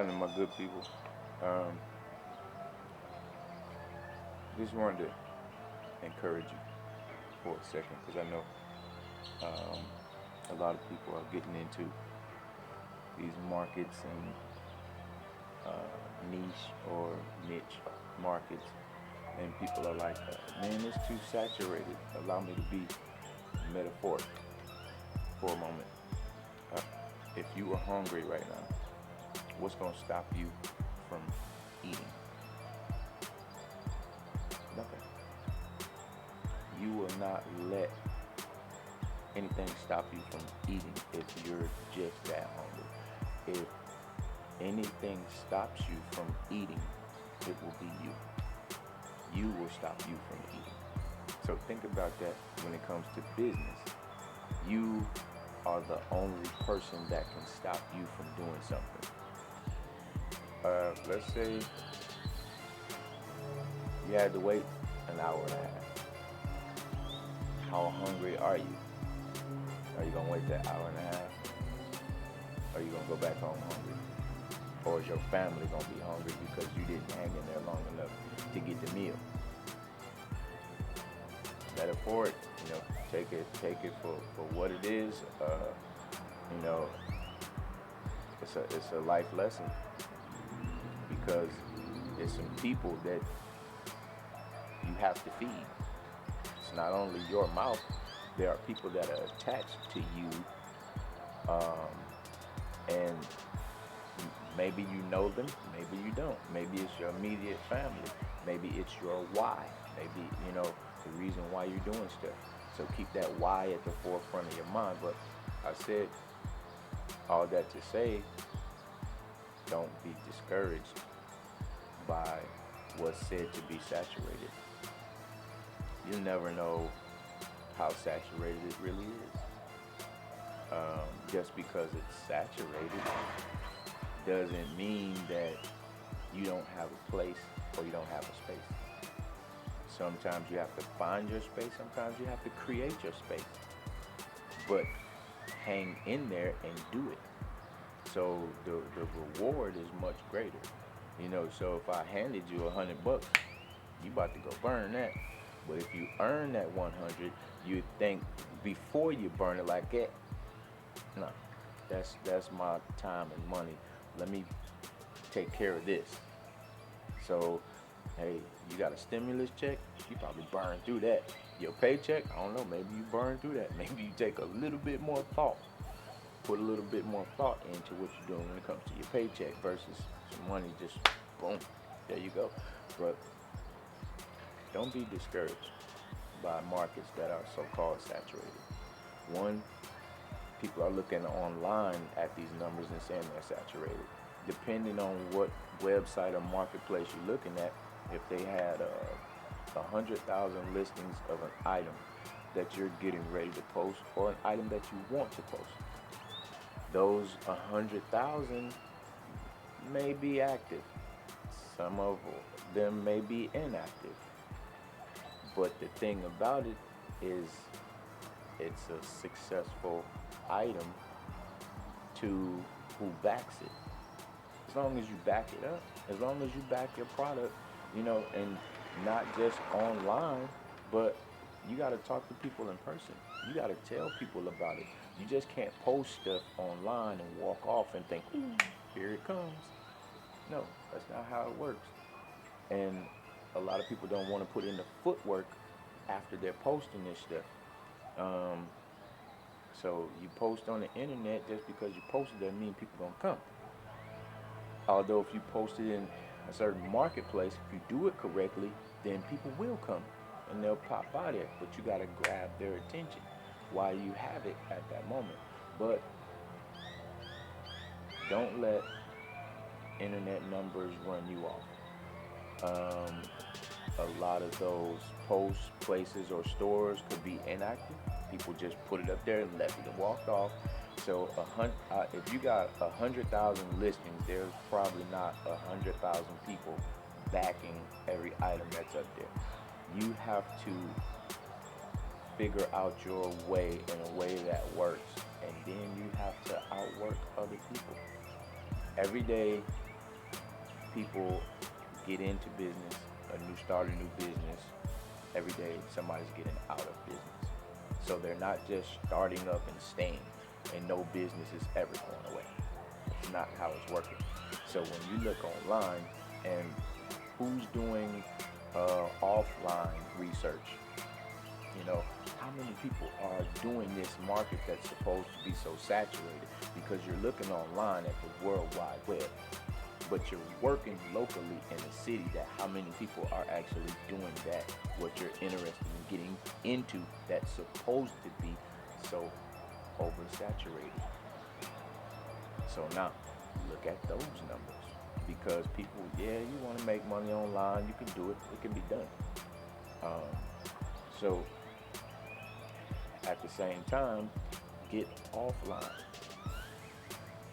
happening, my good people? Um, just wanted to encourage you for a second because I know a lot of people are getting into these markets and niche or niche markets, and people are like, man, it's too saturated. Allow me to be metaphoric for a moment. Uh, if you are hungry right now, what's going to stop you from eating? Nothing. You will not let anything stop you from eating if you're just that hungry. If anything stops you from eating, it will be you. You will stop you from eating. So think about that when it comes to business. You are the only person that can stop you from doing something. Let's say you had to wait an hour and a half. How hungry are you? Are you going to wait that hour and a half? Or are you going to go back home hungry? Or is your family going to be hungry because you didn't hang in there long enough to get the meal? Metaphoric, take it for what it is. It's a life lesson because there's some people that you have to feed. It's not only your mouth. There are people that are attached to you, and maybe you know them, maybe you don't. Maybe it's your immediate family. Maybe it's your why. Maybe, the reason why you're doing stuff. So keep that why at the forefront of your mind. But I said all that to say, don't be discouraged by what's said to be saturated. You never know how saturated it really is. Just because it's saturated doesn't mean that you don't have a place or you don't have a space. Sometimes you have to find your space. Sometimes you have to create your space. But hang in there and do it. So the reward is much greater. So if I handed you $100, you about to go burn that. But if you earn that 100, you think before you burn it like that, no, that's my time and money. Let me take care of this. So, hey, you got a stimulus check, you probably burn through that. Your paycheck, I don't know, maybe you burn through that. Maybe you take a little bit more thought, put a little bit more thought into what you're doing when it comes to your paycheck versus some money just boom, there you go. But don't be discouraged by markets that are so-called saturated. One, people are looking online at these numbers and saying they're saturated. Depending on what website or marketplace you're looking at, if they had 100,000 listings of an item that you're getting ready to post or an item that you want to post, those 100,000 may be active. Some of them may be inactive. But the thing about it is it's a successful item to who backs it. As long as you back it up, as long as you back your product, and not just online, but you got to talk to people in person. You got to tell people about it. You just can't post stuff online and walk off and think, here it comes. No, that's not how it works. And a lot of people don't want to put in the footwork after they're posting this stuff. So you post on the internet just because you posted doesn't mean people gonna come. Although if you post it in a certain marketplace, if you do it correctly, then people will come and they'll pop by there. But you gotta grab their attention while you have it at that moment. But don't let internet numbers run you off. A lot of those posts, places, or stores could be inactive. People just put it up there and left it and walked off. So if you got 100,000 listings, there's probably not 100,000 people backing every item that's up there. You have to figure out your way in a way that works, and then you have to outwork other people. Every day people get into business, start a new business, every day somebody's getting out of business. So they're not just starting up and staying, and no business is ever going away. It's not how it's working. So when you look online and who's doing offline research, you know, how many people are doing this market that's supposed to be so saturated? Because you're looking online at the World Wide Web, but you're working locally in a city that how many people are actually doing that, what you're interested in getting into that's supposed to be so oversaturated. So now look at those numbers, because people, yeah, you want to make money online, you can do it, it can be done. So at the same time, get offline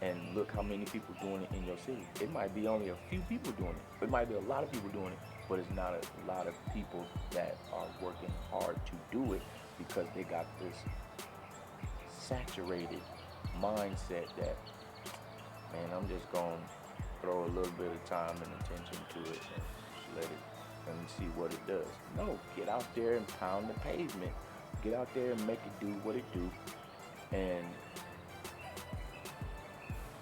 and look how many people doing it in your city. It might be only a few people doing it. It might be a lot of people doing it, but it's not a lot of people that are working hard to do it, because they got this saturated mindset that, man, I'm just going to throw a little bit of time and attention to it and just let it and see what it does. No, get out there and pound the pavement. Get out there and make it do what it do, and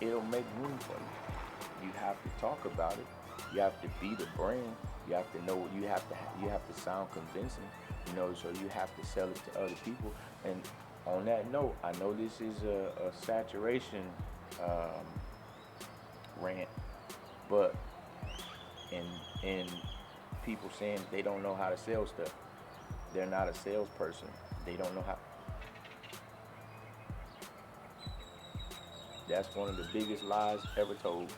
it'll make room for you. You have to talk about it. You have to be the brand. You have to know. You have to sound convincing. You know, so you have to sell it to other people. And on that note, I know this is a saturation rant, but in people saying they don't know how to sell stuff. They're not a salesperson. They don't know how. That's one of the biggest lies ever told.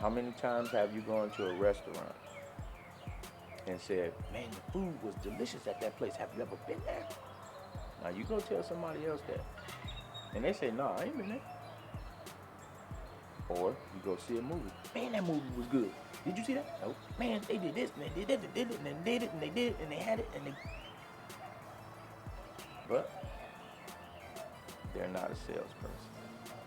How many times have you gone to a restaurant and said, man, the food was delicious at that place. Have you ever been there? Now you go tell somebody else that, and they say, no, I ain't been there. Or you go see a movie. Man, that movie was good. Did you see that? No. Man, they did this, and they did that, they did it, and they did it, and they did it, and they had it, and they... But they're not a salesperson.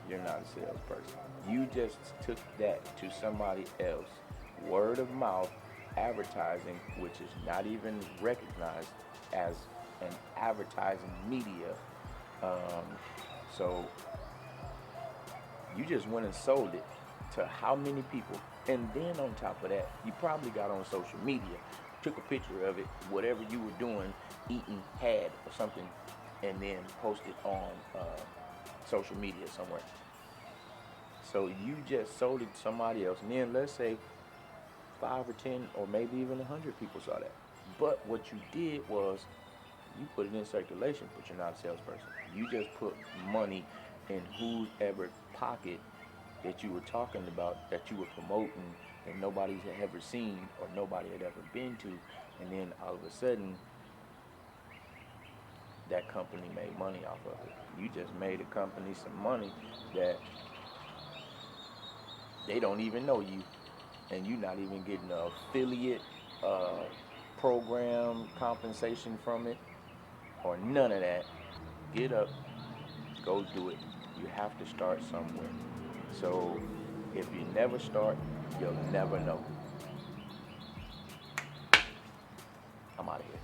You're not a salesperson. You just took that to somebody else. Word of mouth advertising, which is not even recognized as an advertising media. So you just went and sold it to how many people? And then on top of that, you probably got on social media, took a picture of it, whatever you were doing, eating, had, or something, and then posted on social media somewhere. So you just sold it to somebody else, and then let's say 5 or 10 or maybe even 100 people saw that. But what you did was you put it in circulation, but you're not a salesperson. You just put money in whoever pocket that you were talking about, that you were promoting, that nobody had ever seen or nobody had ever been to, and then all of a sudden that company made money off of it. You just made a company some money that they don't even know you, and you're not even getting an affiliate program compensation from it or none of that. Get up, go do it. You have to start somewhere. So if you never start, you'll never know. I'm out of here.